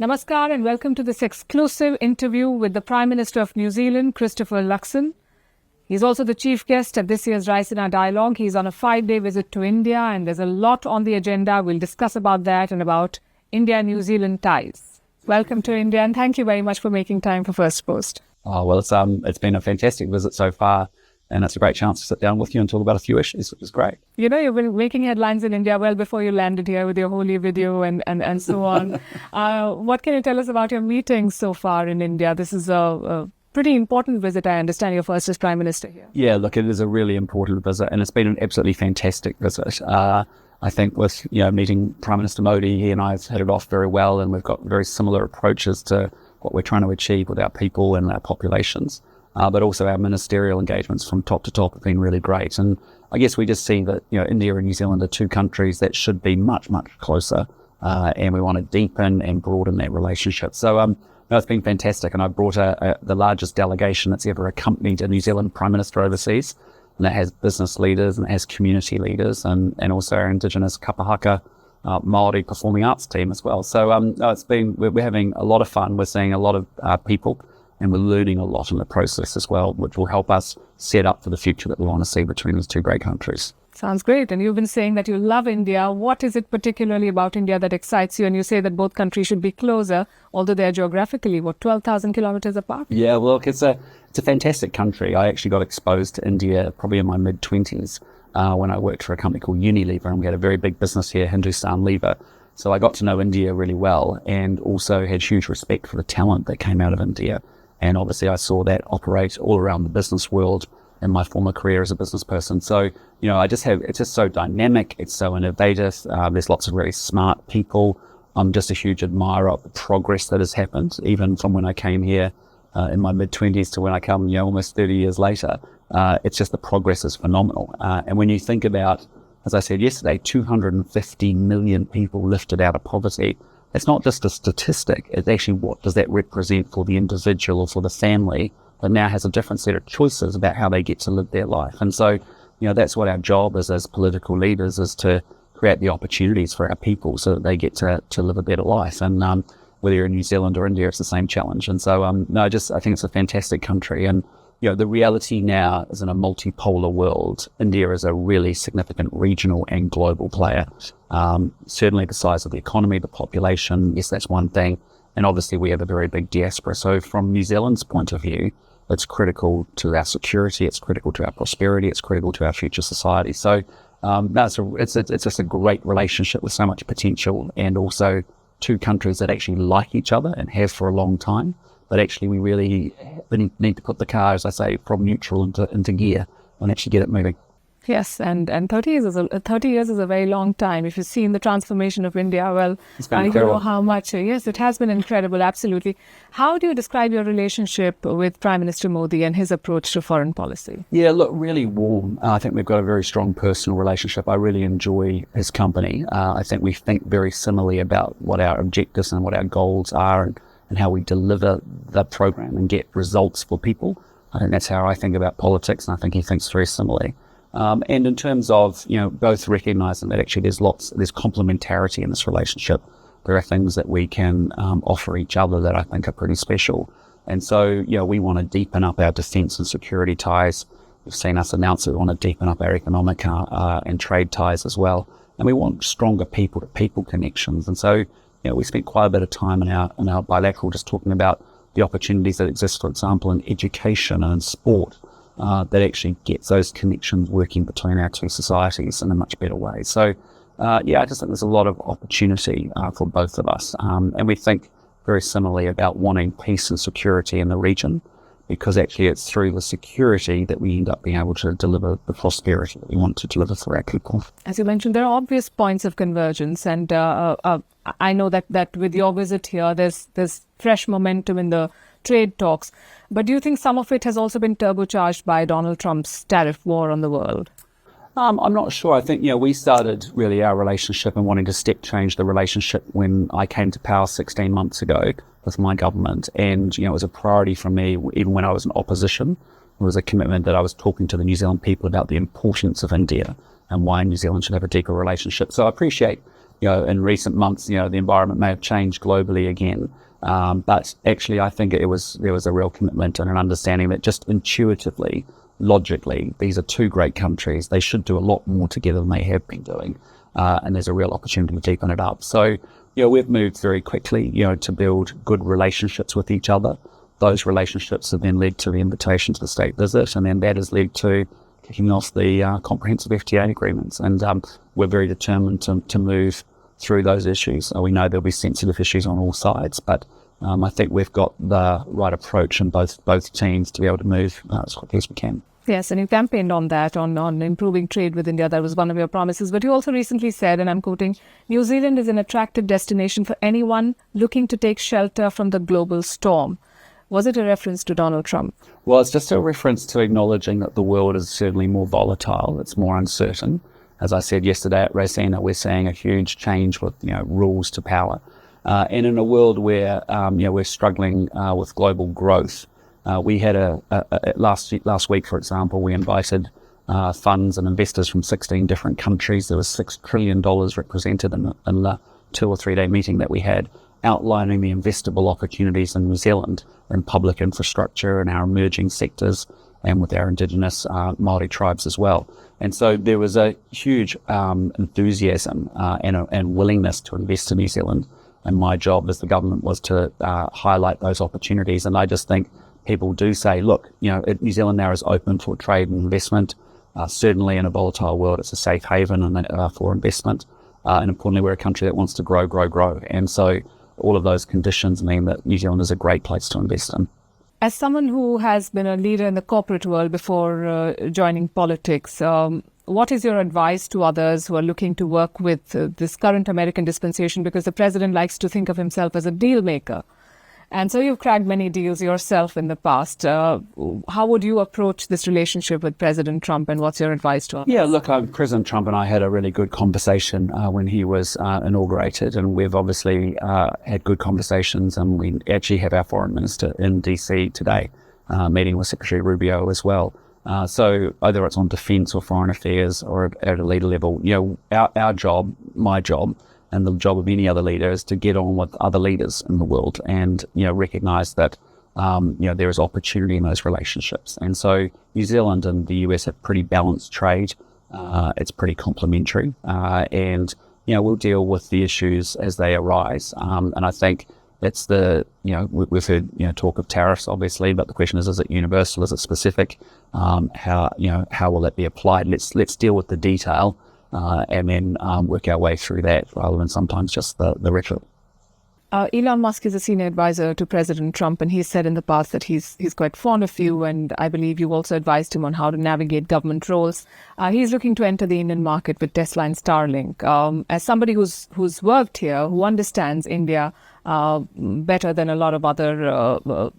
Namaskar and welcome to this exclusive interview with the Prime Minister of New Zealand, Christopher Luxon. He's also the chief guest at this year's Raisina Dialogue. He's on a 5-day visit to India and there's a lot on the agenda. We'll discuss about that and about India-New Zealand ties. Welcome to India and thank you very much for making time for Firstpost. Oh, well, it's been a fantastic visit so far. And it's a great chance to sit down with you and talk about a few issues, which is great. You know, you've been making headlines in India well before you landed here with your Holi video and so on. What can you tell us about your meetings so far in India? This is a pretty important visit, I understand. You're first as Prime Minister here. Yeah, look, it is a really important visit and it's been an absolutely fantastic visit. I think with, meeting Prime Minister Modi, he and I have hit it off very well and we've got very similar approaches to what we're trying to achieve with our people and our populations. But also our ministerial engagements from top to top have been really great. And I guess we just see that, India and New Zealand are two countries that should be much, much closer. And we want to deepen and broaden that relationship. So, no, it's been fantastic. And I brought the largest delegation that's ever accompanied a New Zealand Prime Minister overseas. And it has business leaders and it has community leaders and also our Indigenous Kapahaka Māori performing arts team as well. So, we're having a lot of fun. We're seeing a lot of people. And we're learning a lot in the process as well, which will help us set up for the future that we want to see between these two great countries. Sounds great. And you've been saying that you love India. What is it particularly about India that excites you? And you say that both countries should be closer, although they're geographically, 12,000 kilometers apart? Yeah, well, look, it's a fantastic country. I actually got exposed to India probably in my mid-20s when I worked for a company called Unilever, and we had a very big business here, Hindustan Lever. So I got to know India really well and also had huge respect for the talent that came out of India. And obviously I saw that operate all around the business world in my former career as a business person. So, it's just so dynamic. It's so innovative. There's lots of really smart people. I'm just a huge admirer of the progress that has happened, even from when I came here in my mid-20s to when I come, almost 30 years later. It's just the progress is phenomenal. And when you think about, as I said yesterday, 250 million people lifted out of poverty, it's not just a statistic, it's actually what does that represent for the individual or for the family that now has a different set of choices about how they get to live their life. And so, that's what our job is as political leaders, is to create the opportunities for our people so that they get to live a better life. And whether you're in New Zealand or India, it's the same challenge. And so, I think it's a fantastic country. And the reality now is in a multipolar world, India is a really significant regional and global player. Certainly the size of the economy, the population, yes, that's one thing. And obviously we have a very big diaspora. So from New Zealand's point of view, it's critical to our security, it's critical to our prosperity, it's critical to our future society. So it's just a great relationship with so much potential, and also two countries that actually like each other and have for a long time. But actually we really need to put the car, as I say, from neutral into gear and actually get it moving. Yes, and 30 years is a very long time. If you've seen the transformation of India, well, I don't know how much. Yes, it has been incredible, absolutely. How do you describe your relationship with Prime Minister Modi and his approach to foreign policy? Yeah, look, really warm. I think we've got a very strong personal relationship. I really enjoy his company. I think we think very similarly about what our objectives and what our goals are and how we deliver the program and get results for people. I think that's how I think about politics, and I think he thinks very similarly. And in terms of, both recognizing that actually there's complementarity in this relationship. There are things that we can offer each other that I think are pretty special. And so, we want to deepen up our defense and security ties. You've seen us announce that we want to deepen up our economic and trade ties as well. And we want stronger people-to-people connections. And so, we spent quite a bit of time in our bilateral just talking about the opportunities that exist, for example, in education and sport. That actually gets those connections working between our two societies in a much better way. So, I just think there's a lot of opportunity for both of us. And we think very similarly about wanting peace and security in the region, because actually it's through the security that we end up being able to deliver the prosperity that we want to deliver for our people. As you mentioned, there are obvious points of convergence, and I know that with your visit here, there's fresh momentum in the trade talks. But do you think some of it has also been turbocharged by Donald Trump's tariff war on the world? I'm not sure. I think, we started really our relationship and wanting to step change the relationship when I came to power 16 months ago with my government. And, it was a priority for me, even when I was in opposition. It was a commitment that I was talking to the New Zealand people about the importance of India and why New Zealand should have a deeper relationship. So I appreciate in recent months, the environment may have changed globally again. But actually, I think there was a real commitment and an understanding that just intuitively, logically, these are two great countries. They should do a lot more together than they have been doing. And there's a real opportunity to deepen it up. So, we've moved very quickly, to build good relationships with each other. Those relationships have then led to the invitation to the state visit, and then that has led to kicking off the comprehensive FTA agreements. And we're very determined to move through those issues. We know there'll be sensitive issues on all sides, but I think we've got the right approach in both teams to be able to move as quickly as we can. Yes, and you campaigned on that, on improving trade with India. That was one of your promises. But you also recently said, and I'm quoting, New Zealand is an attractive destination for anyone looking to take shelter from the global storm. Was it a reference to Donald Trump? Well, it's just a reference to acknowledging that the world is certainly more volatile. It's more uncertain. As I said yesterday at Raisina, we're seeing a huge change with rules to power. And in a world where we're struggling with global growth, we had last week, for example, we invited funds and investors from 16 different countries. There was $6 trillion represented in the 2 or 3 day meeting that we had, outlining the investable opportunities in New Zealand in public infrastructure and our emerging sectors, and with our Indigenous Māori tribes as well. And so there was a huge enthusiasm and willingness to invest in New Zealand. And my job as the government was to highlight those opportunities. And I just think people do say, look, New Zealand now is open for trade and investment. Certainly in a volatile world, it's a safe haven for investment. And importantly, we're a country that wants to grow. And so all of those conditions mean that New Zealand is a great place to invest in. As someone who has been a leader in the corporate world before joining politics, what is your advice to others who are looking to work with this current American dispensation? Because the president likes to think of himself as a deal maker. And so you've cracked many deals yourself in the past. How would you approach this relationship with President Trump, and what's your advice to others? Yeah, look, President Trump and I had a really good conversation when he was inaugurated, and we've obviously had good conversations, and we actually have our foreign minister in DC today, meeting with Secretary Rubio as well. So whether it's on defence or foreign affairs or at a leader level, our job, my job, and the job of any other leader is to get on with other leaders in the world and, recognise that, there is opportunity in those relationships. And so New Zealand and the US have pretty balanced trade. It's pretty complementary. And, we'll deal with the issues as they arise. And I think that's we've heard, talk of tariffs, obviously, but the question is it universal? Is it specific? How will that be applied? Let's deal with the detail. And then work our way through that rather than sometimes just the rhetoric. Elon Musk is a senior advisor to President Trump, and he's said in the past that he's quite fond of you, and I believe you also advised him on how to navigate government roles. He's looking to enter the Indian market with Tesla and Starlink. As somebody who's worked here, who understands India better than a lot of other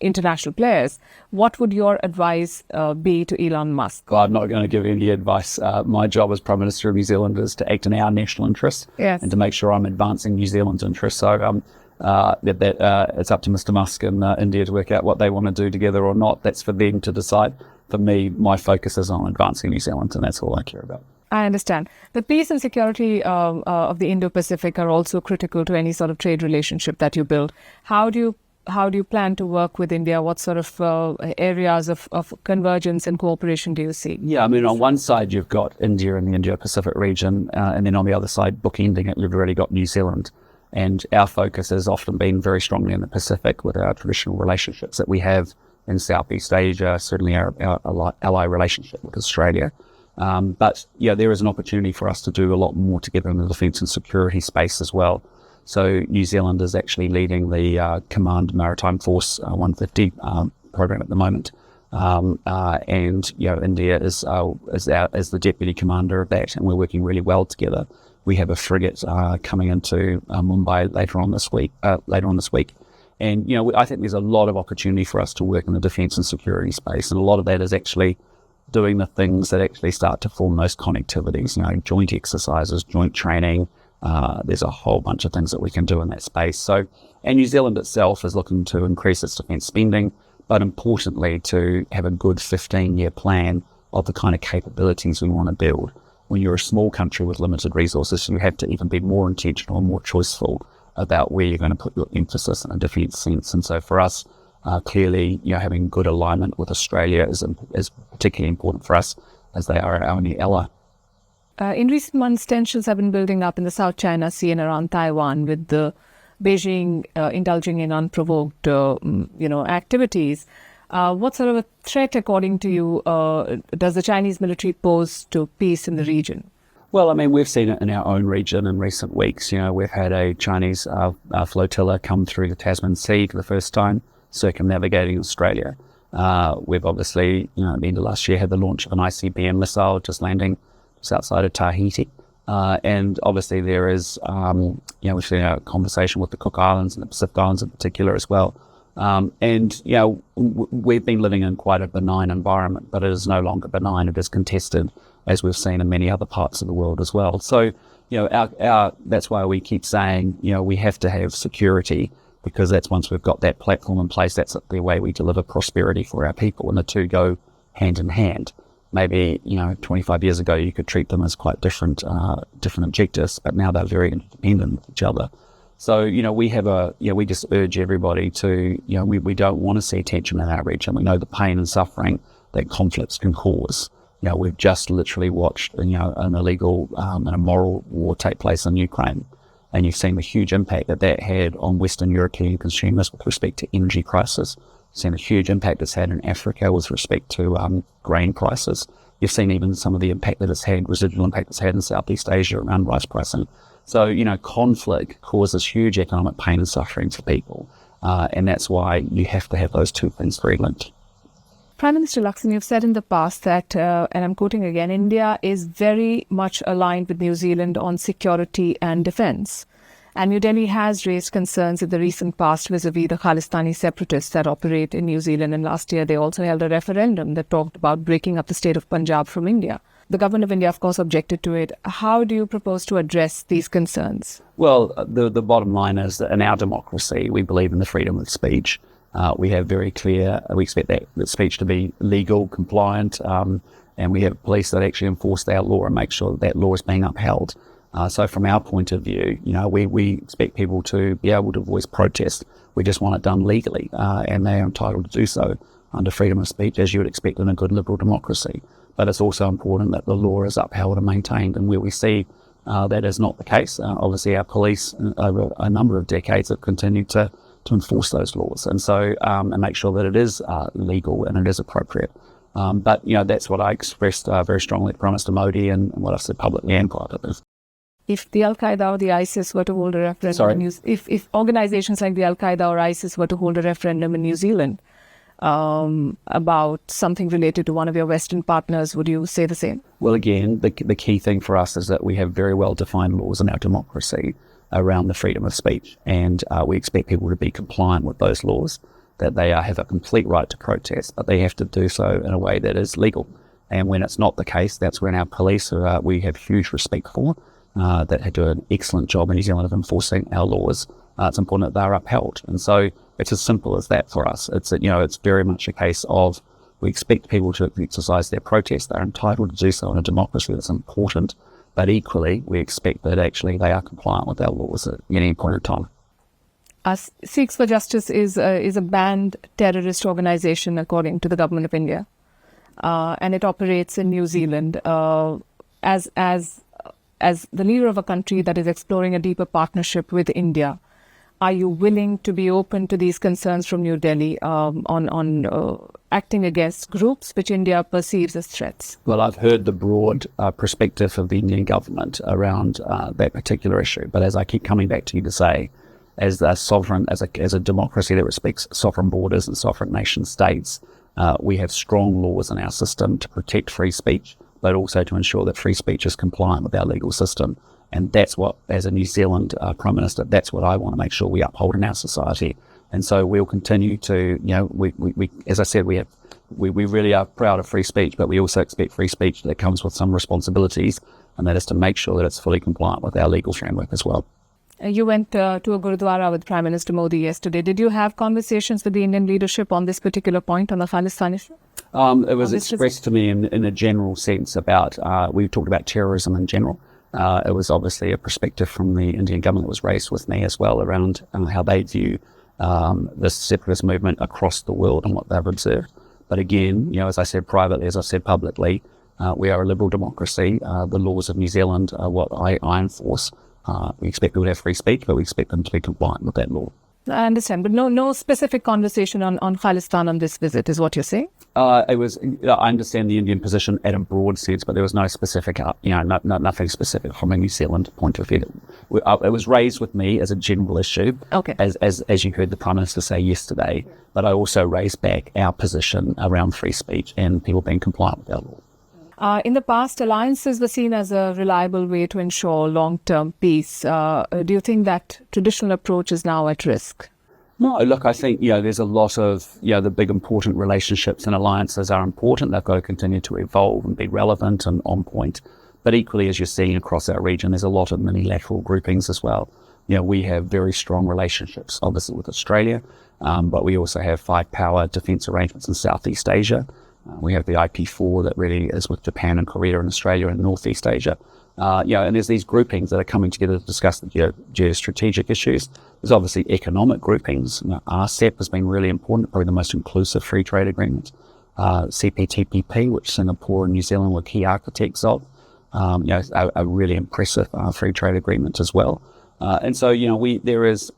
international players, what would your advice be to Elon Musk? Well, I'm not going to give any advice. My job as Prime Minister of New Zealand is to act in our national interests, yes, and to make sure I'm advancing New Zealand's interests. So it's up to Mr. Musk and India to work out what they want to do together or not. That's for them to decide. For me, my focus is on advancing New Zealand, and that's all I care about. I understand. The peace and security of the Indo-Pacific are also critical to any sort of trade relationship that you build. How do you plan to work with India? What sort of areas of convergence and cooperation do you see? Yeah, on one side you've got India and the Indo-Pacific region, and then on the other side, bookending it, you've already got New Zealand. And our focus has often been very strongly in the Pacific with our traditional relationships that we have in Southeast Asia, certainly our ally relationship with Australia. But there is an opportunity for us to do a lot more together in the defence and security space as well. So New Zealand is actually leading the Command Maritime Force 150 program at the moment, and India is the deputy commander of that, and we're working really well together. We have a frigate coming into Mumbai later on this week, and I think there's a lot of opportunity for us to work in the defence and security space, and a lot of that is actually doing the things that actually start to form those connectivities. Joint exercises, joint training. There's a whole bunch of things that we can do in that space. And New Zealand itself is looking to increase its defence spending, but importantly to have a good 15-year plan of the kind of capabilities we want to build. when you're a small country with limited resources, you have to even be more intentional and more choiceful about where you're going to put your emphasis in a defence sense. And so for us, clearly, having good alignment with Australia is particularly important for us, as they are our only ally. In recent months, tensions have been building up in the South China Sea and around Taiwan, with the Beijing indulging in unprovoked, activities. What sort of a threat, according to you, does the Chinese military pose to peace in the region? Well, I mean, we've seen it in our own region in recent weeks. We've had a Chinese flotilla come through the Tasman Sea for the first time, circumnavigating Australia. We've obviously, at the end of last year, had the launch of an ICBM missile just landing just outside of Tahiti. And obviously there is, we've seen a conversation with the Cook Islands and the Pacific Islands in particular as well. We've been living in quite a benign environment, but it is no longer benign. It is contested, as we've seen in many other parts of the world as well. So, that's why we keep saying, we have to have security, because that's once we've got that platform in place, that's the way we deliver prosperity for our people, and the two go hand in hand. Maybe, 25 years ago, you could treat them as quite different objectives, but now they're very independent of each other. So, we just urge everybody to, we don't want to see tension in our region. We know the pain and suffering that conflicts can cause. We've just literally watched, an illegal and immoral war take place in Ukraine. And you've seen the huge impact that had on Western European consumers with respect to energy prices. You've seen the huge impact it's had in Africa with respect to grain prices. You've seen even some of the impact that it's had, residual impact it's had in Southeast Asia around rice pricing. So, conflict causes huge economic pain and suffering for people. And that's why you have to have those two things very linked. Prime Minister Luxon, you've said in the past that, and I'm quoting again, India is very much aligned with New Zealand on security and defence. And New Delhi has raised concerns in the recent past vis-a-vis the Khalistani separatists that operate in New Zealand. And last year, they also held a referendum that talked about breaking up the state of Punjab from India. The government of India, of course, objected to it. How do you propose to address these concerns? Well, the bottom line is that in our democracy, we believe in the freedom of speech. We have very clear, we expect that speech to be legal, compliant, and we have police that actually enforce our law and make sure that law is being upheld. So from our point of view, we expect people to be able to voice protest. We just want it done legally, and they are entitled to do so under freedom of speech, as you would expect in a good liberal democracy. But it's also important that the law is upheld and maintained, and where we see that is not the case, obviously our police over a number of decades have continued to enforce those laws, and so and make sure that it is legal and it is appropriate. But that's what I expressed very strongly to Prime Minister Modi and what I've said publicly and privately. If the Al-Qaeda or the ISIS were to hold a referendum, if organizations like the Al-Qaeda or ISIS were to hold a referendum in New Zealand about something related to one of your Western partners, would you say the same? Well, again, the key thing for us is that we have very well-defined laws in our democracy around the freedom of speech, and we expect people to be compliant with those laws, that they have a complete right to protest, but they have to do so in a way that is legal. And when it's not the case, that's when our police, we have huge respect for, that do an excellent job in New Zealand of enforcing our laws. It's important that they're upheld. And so it's as simple as that for us. It's very much a case of we expect people to exercise their protest. They're entitled to do so in a democracy. That's important. But equally, we expect that actually they are compliant with our laws at any point in time. Sikhs for Justice is a banned terrorist organization according to the government of India, and it operates in New Zealand as the leader of a country that is exploring a deeper partnership with India. Are you willing to be open to these concerns from New Delhi on acting against groups which India perceives as threats? Well, I've heard the broad perspective of the Indian government around that particular issue. But as I keep coming back to you to say, as a sovereign, as a democracy that respects sovereign borders and sovereign nation states, we have strong laws in our system to protect free speech, but also to ensure that free speech is compliant with our legal system. And that's what, as a New Zealand Prime Minister, that's what I want to make sure we uphold in our society. And so we'll continue to, we as I said, we really are proud of free speech, but we also expect free speech that comes with some responsibilities, and that is to make sure that it's fully compliant with our legal framework as well. You went to a Gurudwara with Prime Minister Modi yesterday. Did you have conversations with the Indian leadership on this particular point, on the Khalistan issue? It was expressed to me in a general sense about, we talked about terrorism in general. It was obviously a perspective from the Indian government that was raised with me as well around how they view this separatist movement across the world and what they've observed. But again, as I said privately, as I said publicly, we are a liberal democracy. The laws of New Zealand are what I enforce. We expect people to have free speech, but we expect them to be compliant with that law. I understand, but no specific conversation on Khalistan on this visit, is what you're saying? I understand the Indian position at a broad sense, but there was no specific, nothing specific from a New Zealand point of view. It was raised with me as a general issue, okay, as you heard the Prime Minister say yesterday, but I also raised back our position around free speech and people being compliant with our law. In the past, alliances were seen as a reliable way to ensure long-term peace. Do you think that traditional approach is now at risk? No, look, I think, there's a lot of, the big important relationships and alliances are important. They've got to continue to evolve and be relevant and on point. But equally, as you're seeing across our region, there's a lot of mini-lateral groupings as well. We have very strong relationships, obviously, with Australia, but we also have five-power defence arrangements in Southeast Asia. We have the IP4 that really is with Japan and Korea and Australia and Northeast Asia. And there's these groupings that are coming together to discuss the geostrategic issues. There's obviously economic groupings. RCEP has been really important, probably the most inclusive free trade agreement. CPTPP, which Singapore and New Zealand were key architects of, a really impressive free trade agreement as well. And so, there is,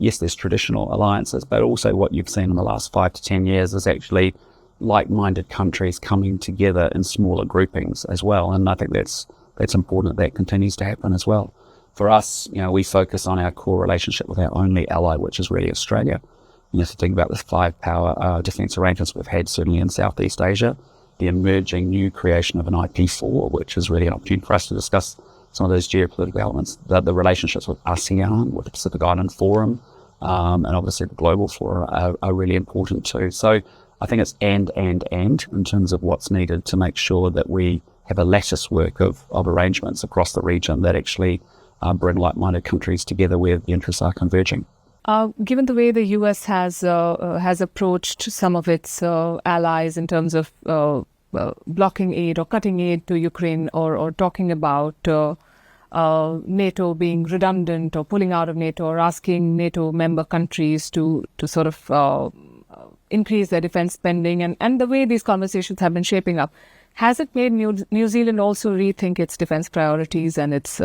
yes, there's traditional alliances, but also what you've seen in the last 5 to 10 years is actually like-minded countries coming together in smaller groupings as well. And I think that's important that continues to happen as well. For us, we focus on our core relationship with our only ally, which is really Australia. You have to think about the five-power defence arrangements we've had, certainly in Southeast Asia, the emerging new creation of an IP4, which is really an opportunity for us to discuss some of those geopolitical elements, the relationships with ASEAN, with the Pacific Island Forum, and obviously the Global Forum are really important too. So I think it's and in terms of what's needed to make sure that we have a lattice work of arrangements across the region that actually bring like-minded countries together where the interests are converging. Given the way the US has approached some of its allies in terms of blocking aid or cutting aid to Ukraine, or talking about NATO being redundant or pulling out of NATO, or asking NATO member countries to sort of increase their defense spending, and the way these conversations have been shaping up, has it made New Zealand also rethink its defense priorities and its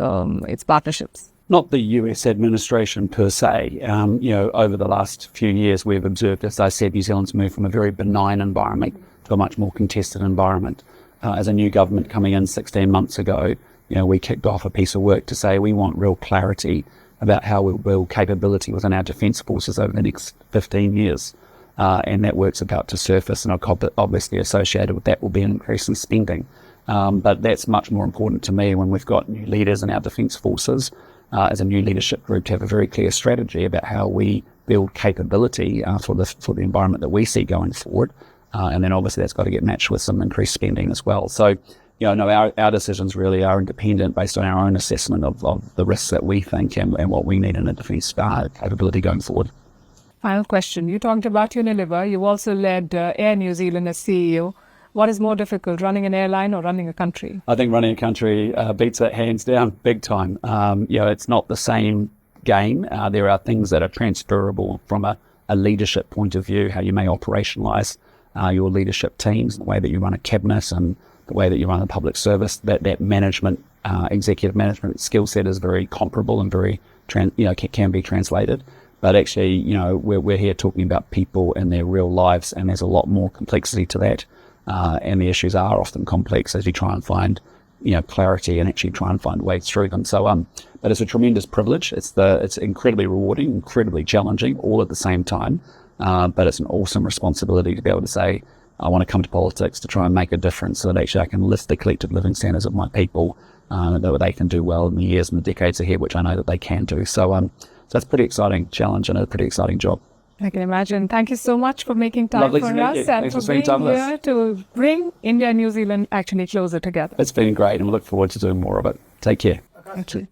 partnerships? Not the US administration per se. Over the last few years, we've observed, as I said, New Zealand's moved from a very benign environment to a much more contested environment. As a new government coming in 16 months ago, we kicked off a piece of work to say we want real clarity about how we'll build capability within our defence forces over the next 15 years. And that work's about to surface, and obviously associated with that will be an increase in spending. But that's much more important to me when we've got new leaders in our defence forces, as a new leadership group, to have a very clear strategy about how we build capability for the environment that we see going forward. And then obviously that's got to get matched with some increased spending as well. So, our decisions really are independent based on our own assessment of the risks that we think and what we need in a defence capability going forward. Final question. You talked about Unilever. You also led Air New Zealand as CEO. What is more difficult, running an airline or running a country? I think running a country beats it hands down, big time. It's not the same game. There are things that are transferable from a leadership point of view, how you may operationalise your leadership teams, the way that you run a cabinet and the way that you run a public service. That management, executive management skill set is very comparable and very, can be translated. But actually, we're here talking about people and their real lives, and there's a lot more complexity to that. And the issues are often complex as you try and find, clarity and actually try and find ways through them. So, but it's a tremendous privilege. It's incredibly rewarding, incredibly challenging, all at the same time. But it's an awesome responsibility to be able to say, I want to come to politics to try and make a difference so that actually I can lift the collective living standards of my people, that they can do well in the years and the decades ahead, which I know that they can do. So that's a pretty exciting challenge and a pretty exciting job. I can imagine. Thank you so much for making time for us and for being here to bring India and New Zealand actually closer together. It's been great, and we look forward to doing more of it. Take care. Thank you.